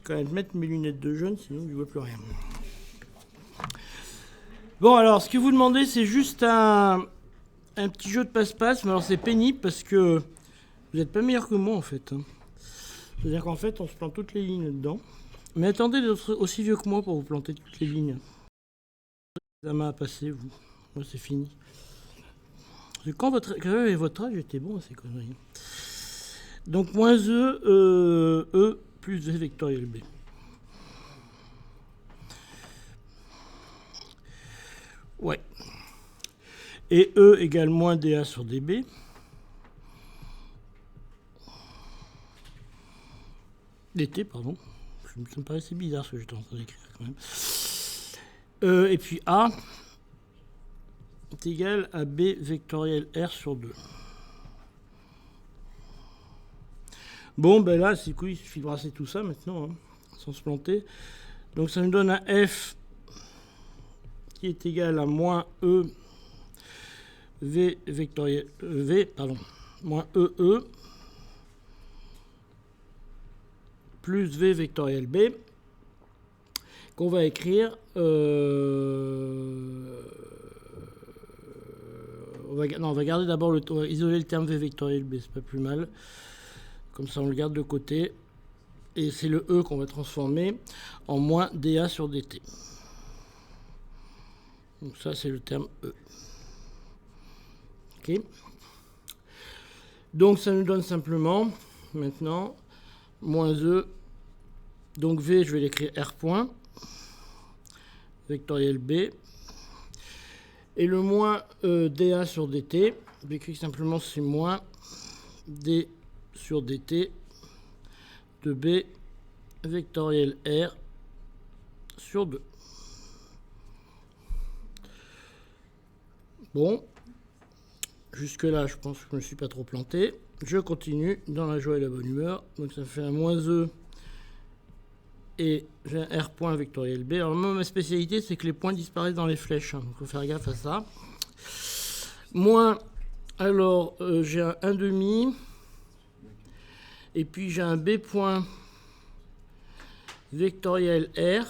quand même mettre mes lunettes de jaune, sinon je ne vois plus rien. Bon, alors, ce que vous demandez, c'est juste un petit jeu de passe-passe. Mais alors, c'est pénible parce que vous n'êtes pas meilleur que moi, en fait. C'est-à-dire qu'en fait, on se plante toutes les lignes dedans. Mais attendez d'être aussi vieux que moi pour vous planter toutes les lignes. Ça m'a passé, vous. Moi, c'est fini. Parce que quand votre âge était bon, ces conneries. Donc, moins E plus V vectoriel B. Ouais. Et E égale moins dA sur dB. dt, pardon. Ça me paraissait bizarre ce que j'étais en train d'écrire quand même. Et puis A est égal à B vectoriel R sur 2. Bon, ben là, c'est cool, il suffit de brasser tout ça maintenant, hein, sans se planter. Donc ça me donne un F qui est égal à moins E V vectoriel moins EE plus V vectoriel B qu'on va écrire on va garder d'abord on va isoler le terme V vectoriel B, c'est pas plus mal, comme ça on le garde de côté, et c'est le E qu'on va transformer en moins dA sur dt. Donc ça c'est le terme E. Ok. Donc ça nous donne simplement maintenant moins E, donc V je vais l'écrire R point vectoriel B, et le moins dA sur dt, je vais écrire simplement c'est moins d sur dt de B vectoriel R sur 2. Bon, jusque-là, je pense que je ne me suis pas trop planté. Je continue dans la joie et la bonne humeur. Donc ça fait un moins E et j'ai un R point vectoriel B. Alors moi, ma spécialité, c'est que les points disparaissent dans les flèches. Il faut faire gaffe à ça. Moins, alors j'ai un 1,5 et puis j'ai un B point vectoriel R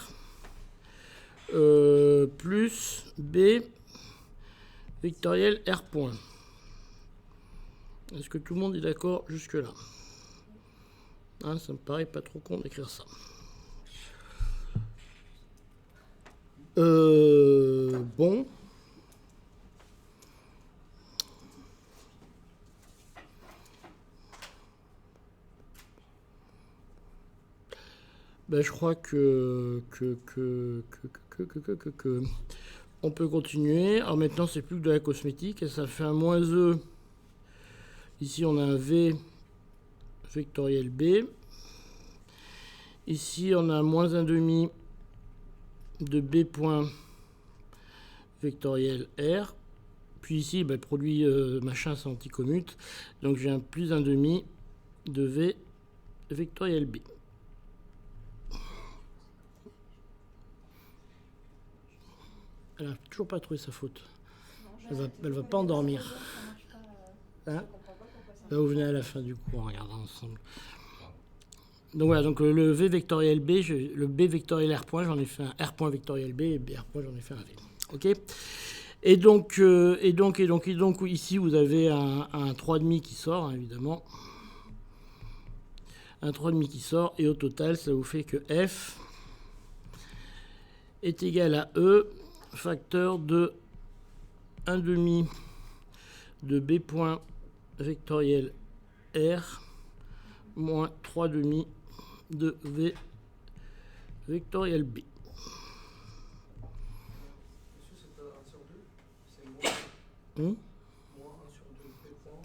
plus B vectoriel R point. Est-ce que tout le monde est d'accord jusque-là? Hein, ça me paraît pas trop con d'écrire ça. Bon. Ben, je crois que on peut continuer. Alors maintenant, c'est plus que de la cosmétique. Et ça fait un moins E. Ici, on a un V vectoriel B. Ici, on a un moins 1,5 de B point vectoriel R. Puis ici, ben, le produit machin, c'est anticommute. Donc j'ai un plus 1,5 de V vectoriel B. Elle n'a toujours pas trouvé sa faute. Elle va pas endormir. Hein? Là, vous venez à la fin du coup, on regardera ensemble. Donc voilà, donc le V vectoriel B, le B vectoriel R point, j'en ai fait un R point vectoriel B, et B R point, j'en ai fait un V. Ok. Et donc, ici, vous avez un 3,5 qui sort, hein, évidemment. Un 3,5 qui sort, et au total, ça vous fait que F est égal à E facteur de 1,5 de B point vectoriel R moins 3,5 de V vectoriel B.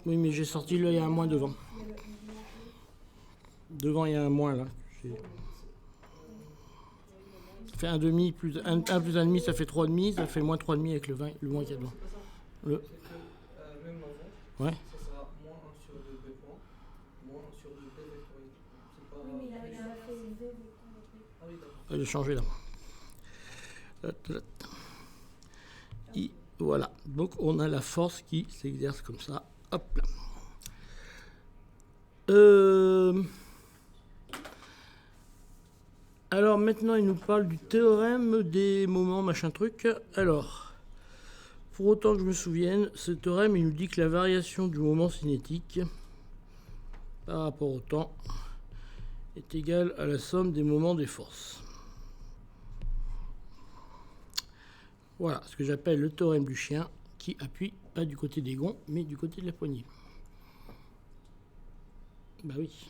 Oui, mais j'ai sorti là, il y a un moins devant. Devant, il y a un moins là. Ça fait 1,5 plus 1 plus 1,5, ça fait 3,5. Ça fait moins 3,5 avec le 20, le moins qu'il y a devant. Ouais. Ça sera moins 1 sur 2 B point, moins 1 sur 2 B vectoriel. Pas... Oui, mais il a fait V vectoriel. Ah oui, d'accord. Je vais changer là. Voilà. Donc on a la force qui s'exerce comme ça. Hop là. Alors maintenant, il nous parle du théorème des moments, machin truc. Alors, pour autant que je me souvienne, ce théorème, il nous dit que la variation du moment cinétique par rapport au temps est égale à la somme des moments des forces. Voilà ce que j'appelle le théorème du chien qui appuie pas du côté des gonds, mais du côté de la poignée. Bah oui,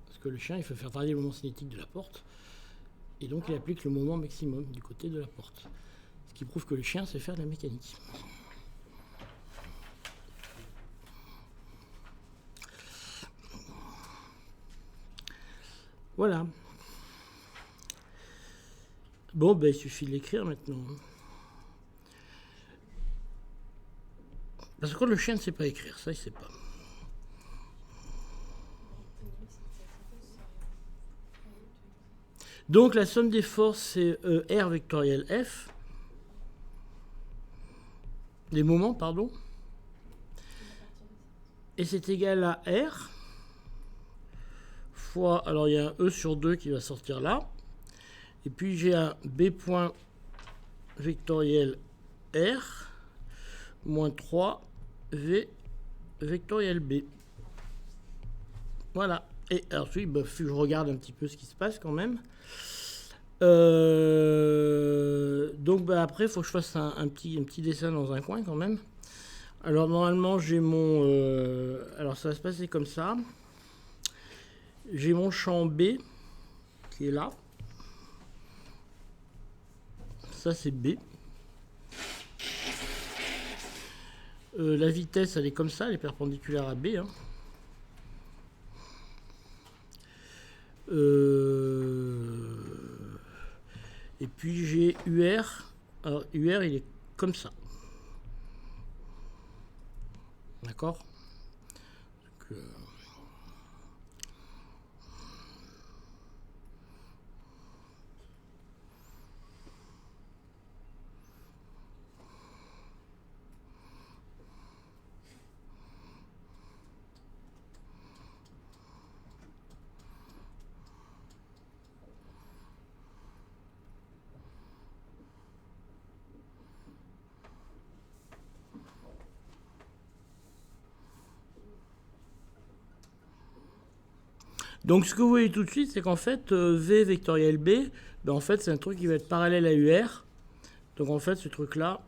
parce que le chien, il faut faire varier le moment cinétique de la porte. Et donc, il applique le moment maximum du côté de la porte. Ce qui prouve que le chien sait faire de la mécanique. Voilà. Bon, ben, il suffit de l'écrire maintenant. Parce que le chien ne sait pas écrire, ça, il ne sait pas. Donc la somme des forces, c'est R vectoriel F. Les moments, pardon. Et c'est égal à R fois, alors il y a un E sur 2 qui va sortir là. Et puis j'ai un B point vectoriel R moins 3 V vectoriel B. Voilà. Et ensuite, bah, je regarde un petit peu ce qui se passe quand même. Donc bah, après, il faut que je fasse un petit dessin dans un coin quand même. Alors normalement, j'ai mon... alors ça va se passer comme ça. J'ai mon champ B qui est là. Ça, c'est B. La vitesse, elle est comme ça, elle est perpendiculaire à B. Hein. Et puis j'ai UR. Alors UR, il est comme ça. D'accord ? Donc ce que vous voyez tout de suite, c'est qu'en fait, V vectoriel B, ben, en fait, c'est un truc qui va être parallèle à UR. Donc en fait, ce truc-là,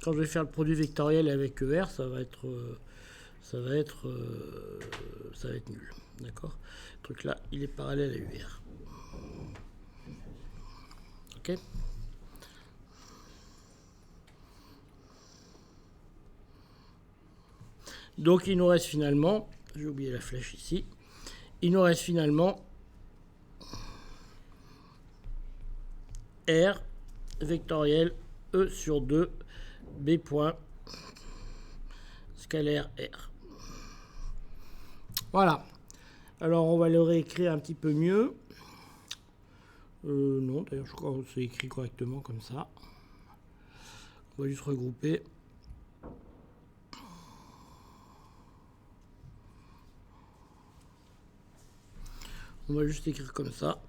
quand je vais faire le produit vectoriel avec ER, ça va être nul. D'accord ? Ce truc-là, il est parallèle à UR. Ok ? Donc il nous reste finalement, j'ai oublié la flèche ici, il nous reste finalement R vectoriel E sur 2 B point scalaire R. Voilà. Alors on va le réécrire un petit peu mieux. Non, d'ailleurs je crois que c'est écrit correctement comme ça. On va juste regrouper. On va juste écrire comme ça.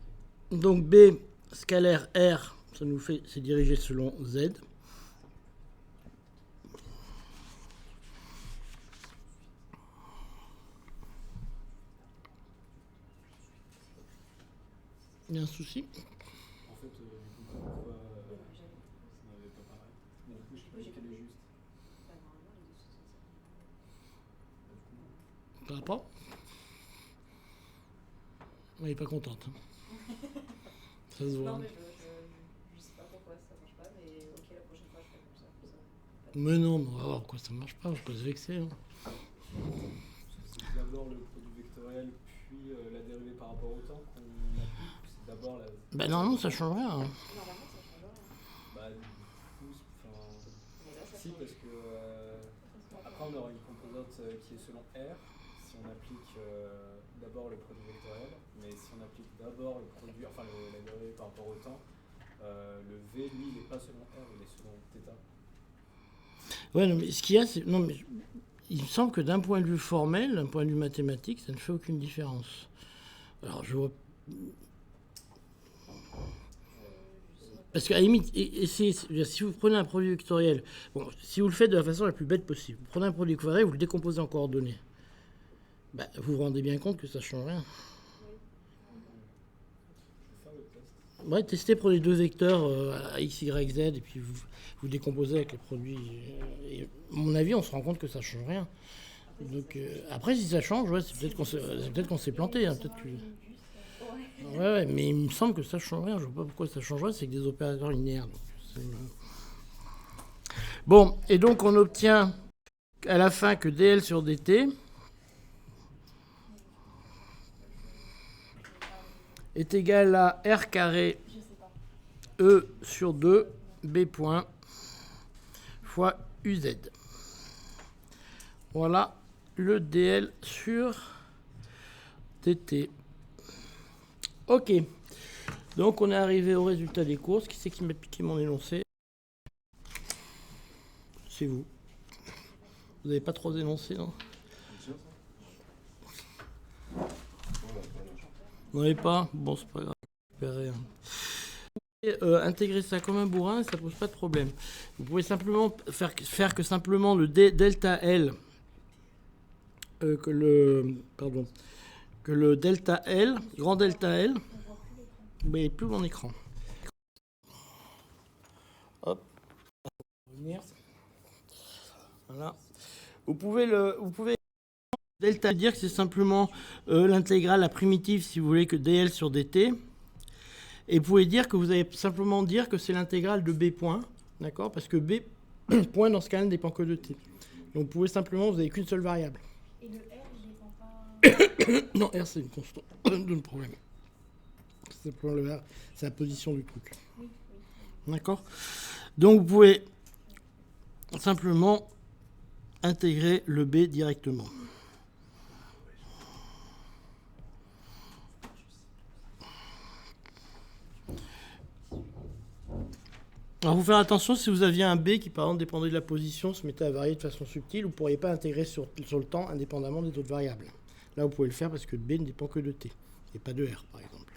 Donc B scalaire R, ça nous fait, c'est dirigé selon Z. Il y a un souci ? En fait, du coup, pourquoi ça n'avait pas pareil? Mais du coup, je sais pas qu'elle est juste. Ça va pas ? Elle n'est pas contente. Hein. Ça se voit. Non, mais je sais pas pourquoi ça marche pas, mais ok, la prochaine fois, je ferai comme ça. Mais non, on va voir pourquoi ça marche pas, je peux se vexer. Hein. C'est d'abord le produit vectoriel, puis la dérivée par rapport au temps qu'on applique. C'est d'abord la. Ben non, ça change rien. Hein. Normalement, ça change rien. Bah, du coup, Mais là, ça si, change. parce que après, on aura une composante qui est selon R. Si on applique d'abord le produit vectoriel, mais si on applique d'abord le produit, enfin la dérivée par rapport au temps, le V, lui, il n'est pas selon R, il est selon θ. Ouais, non, mais ce qu'il y a, c'est. Non, mais il me semble que d'un point de vue formel, d'un point de vue mathématique, ça ne fait aucune différence. Alors, je vois. Parce qu'à la limite, si vous prenez un produit vectoriel, bon, si vous le faites de la façon la plus bête possible, vous prenez un produit vectoriel, vous le décomposez en coordonnées, bah, vous vous rendez bien compte que ça ne change rien. Ouais, testez pour les deux vecteurs à x, y, z, et puis vous décomposez avec les produits. Et à mon avis, on se rend compte que ça ne change rien. Donc, après, si ça change, ouais, c'est peut-être qu'on s'est planté. Hein, ouais, mais il me semble que ça ne change rien. Je ne vois pas pourquoi ça changerait, c'est que des opérateurs linéaires. Donc, bon, et donc on obtient à la fin que dl sur dt est égal à r carré E sur 2 B point fois UZ. Voilà le DL sur dt. Ok. Donc on est arrivé au résultat des courses. Qui c'est qui m'a piqué mon énoncé? C'est vous. Vous n'avez pas trop énoncé, non? Vous n'avez pas? Bon, c'est pas grave. Récupérer, hein. Intégrer ça comme un bourrin, ça pose pas de problème. Vous pouvez simplement faire que simplement le delta L, que le delta L, grand delta L, mais plus mon écran. Hop, revenir. Voilà. Vous pouvez delta dire que c'est simplement l'intégrale, la primitive, si vous voulez, que dl sur dt. Et vous pouvez dire que vous allez simplement dire que c'est l'intégrale de b point, d'accord? Parce que b point dans ce cas-là ne dépend que de t. Donc vous pouvez simplement, vous n'avez qu'une seule variable. Et le R, il dépend pas. Non, R c'est une constante, de problème. C'est simplement le R, c'est la position du truc. Oui. D'accord? Donc vous pouvez simplement intégrer le b directement. Alors, vous faire attention, si vous aviez un B qui, par exemple, dépendait de la position, se mettait à varier de façon subtile, vous ne pourriez pas intégrer sur le temps indépendamment des autres variables. Là, vous pouvez le faire parce que B ne dépend que de T, et pas de R, par exemple.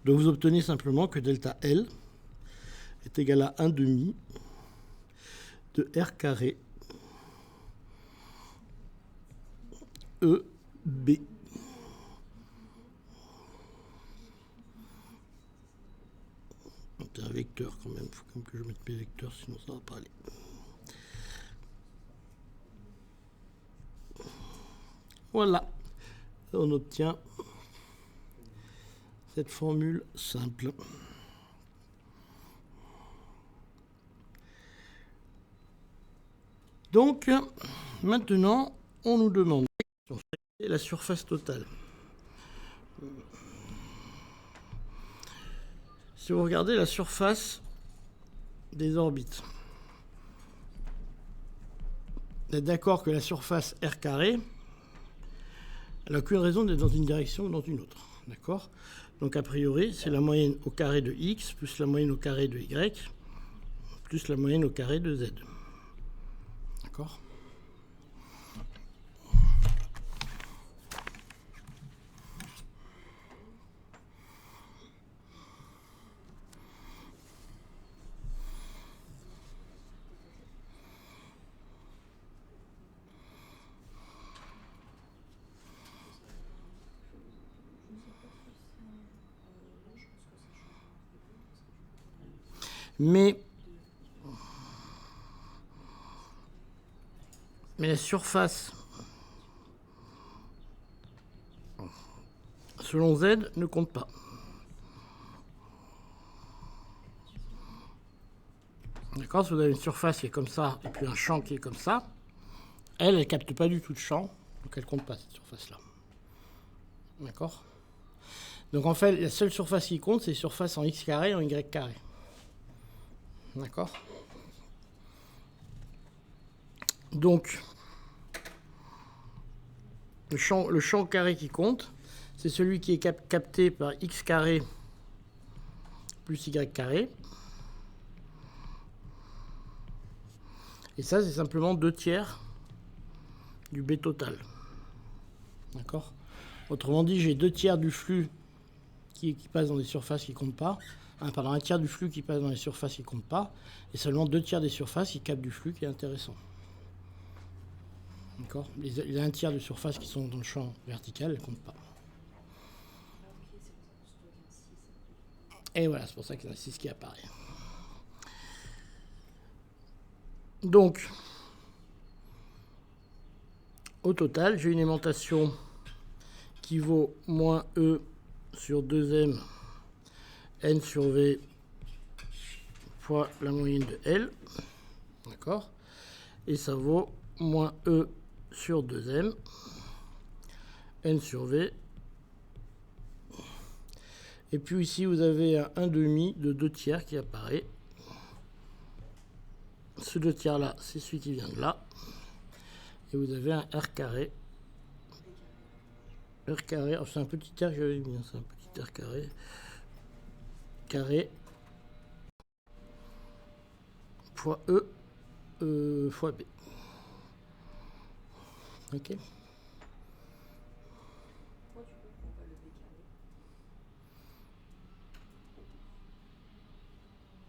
Donc, vous obtenez simplement que delta L est égal à 1 demi de R carré E B. C'est un vecteur quand même, il faut quand même que je mette mes vecteurs, sinon ça ne va pas aller. Voilà, on obtient cette formule simple. Donc, maintenant, on nous demande la surface totale. Si vous regardez la surface des orbites, vous êtes d'accord que la surface R carré, elle n'a aucune raison d'être dans une direction ou dans une autre. D'accord? Donc a priori, c'est la moyenne au carré de X plus la moyenne au carré de Y plus la moyenne au carré de Z. D'accord? Mais la surface selon Z ne compte pas. D'accord? Si vous avez une surface qui est comme ça et puis un champ qui est comme ça, elle ne capte pas du tout de champ, donc elle ne compte pas cette surface-là. D'accord? Donc en fait, la seule surface qui compte, c'est les surfaces en X carré et en Y carré. D'accord? Donc, le champ carré qui compte, c'est celui qui est capté par X carré plus Y carré. Et ça, c'est simplement 2/3 du B total. D'accord? Autrement dit, j'ai 2/3 du flux qui passe dans des surfaces qui ne comptent pas. Pardon, un tiers du flux qui passe dans les surfaces qui ne comptent pas. Et seulement 2 tiers des surfaces qui captent du flux qui est intéressant. D'accord. Les 1 tiers de surfaces qui sont dans le champ vertical, elles ne comptent pas. Et voilà, c'est pour ça qu'il y en a 6 qui apparaît. Donc, au total, j'ai une aimantation qui vaut moins E sur 2M N sur V fois la moyenne de L. D'accord. Et ça vaut moins E sur 2M N sur V. Et puis ici, vous avez un 1/2 de 2 tiers qui apparaît. Ce 2 tiers-là, c'est celui qui vient de là. Et vous avez un R carré. R carré, c'est un petit R que j'avais mis, c'est un petit R carré. Carré fois E fois B. Ok. Pourquoi tu comprends pas le B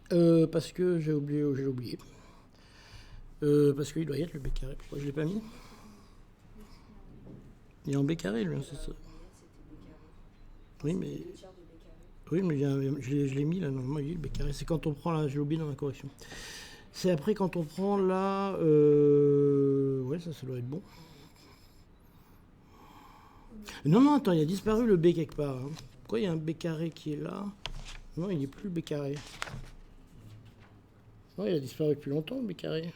carré? Parce que j'ai oublié. Parce qu'il doit y être le B carré. Pourquoi je ne l'ai pas mis? Il est en B carré, lui, c'est ça. Oui, mais. Oui, mais je l'ai mis là, normalement il est le B carré. C'est quand on prend là, j'ai oublié dans la correction. C'est après quand on prend là. Ouais, ça doit être bon. Non, attends, il a disparu le B quelque part. Hein. Pourquoi il y a un B carré qui est là? Non, il n'est plus le B carré. Non, il a disparu depuis longtemps le B carré.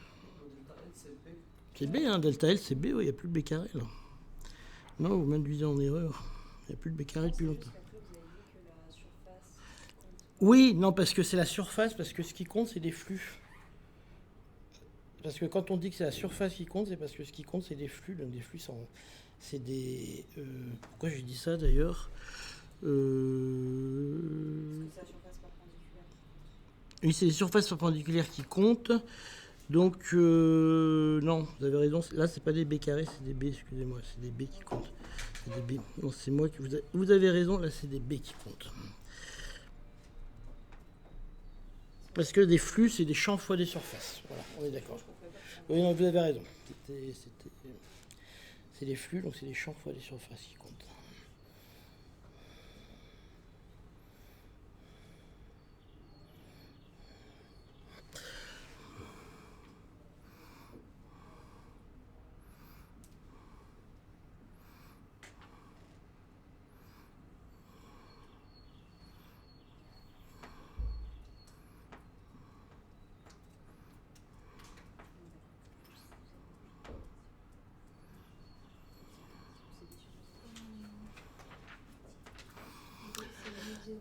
C'est B, hein, delta L c'est B, ouais, il n'y a plus le B carré là. Non, vous m'induisez en erreur. Il n'y a plus le B carré depuis longtemps. Oui, non, parce que c'est la surface, parce que ce qui compte, c'est des flux. Parce que quand on dit que c'est la surface qui compte, c'est parce que ce qui compte, c'est des flux. Donc des flux, c'est des... pourquoi j'ai dit ça d'ailleurs? C'est la surface perpendiculaire. Oui, c'est les surfaces perpendiculaires qui comptent. Donc, non, vous avez raison. Là, c'est pas des B carrés, c'est des B, excusez-moi. C'est des B qui comptent. C'est des B. Non, c'est moi qui vous avez raison, là, c'est des B qui comptent. Parce que des flux, c'est des champs fois des surfaces. Voilà, on est d'accord. Oui, non, vous avez raison. C'est des flux, donc c'est des champs fois des surfaces qui comptent.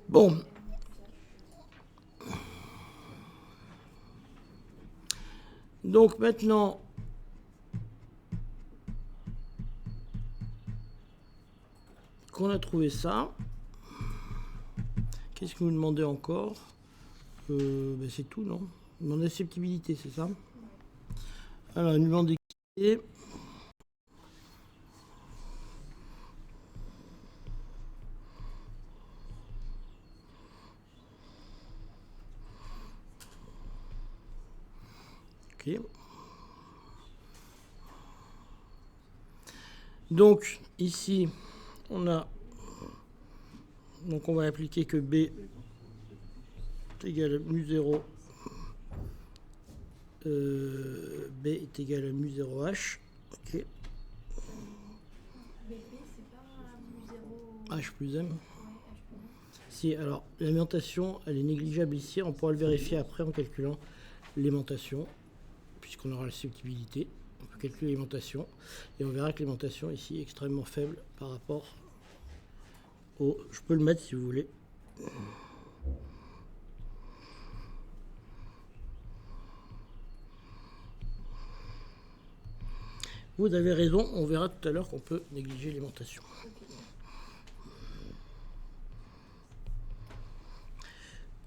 Bon. Donc maintenant, qu'on a trouvé ça, qu'est-ce que vous demandez encore? C'est tout, non? Vous demandez susceptibilité, c'est ça? Alors, il nous demande d'équité. Ok. Donc, ici, on a... Donc, on va appliquer que B est égal à mu0. B est égal à mu0H. Ok. BP, c'est pas mu0. H plus M. Ouais, H plus M. Si, alors, l'aimantation, elle est négligeable ici. On pourra le vérifier après en calculant l'aimantation, puisqu'on aura la susceptibilité. On peut calculer l'aimantation. Et on verra que l'aimantation ici est extrêmement faible par rapport au... Je peux le mettre si vous voulez. Vous avez raison, on verra tout à l'heure qu'on peut négliger l'aimantation.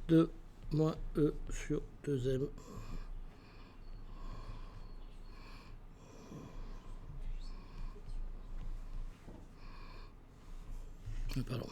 De moins E sur 2M. Pardon.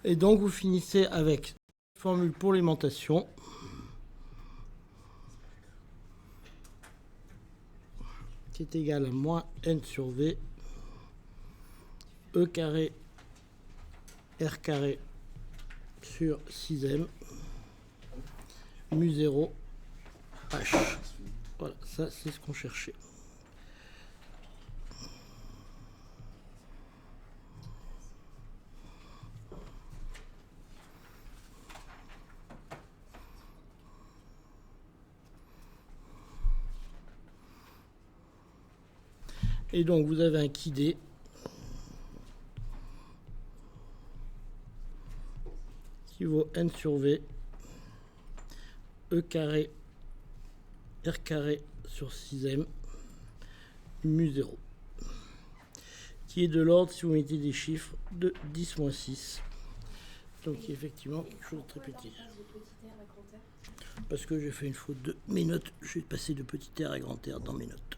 Et donc vous finissez avec formule pour l'aimantation. Qui est égal à moins n sur v, e carré, r carré sur 6m, mu 0, h. Voilà, ça c'est ce qu'on cherchait. Et donc vous avez un qui d qui vaut n sur v, e carré, r carré sur 6m, mu 0, qui est de l'ordre, si vous mettez des chiffres, de 10 moins 6. Donc qui est effectivement quelque chose de très petit. Parce que j'ai fait une faute de mes notes, je vais passer de petit r à grand R dans mes notes.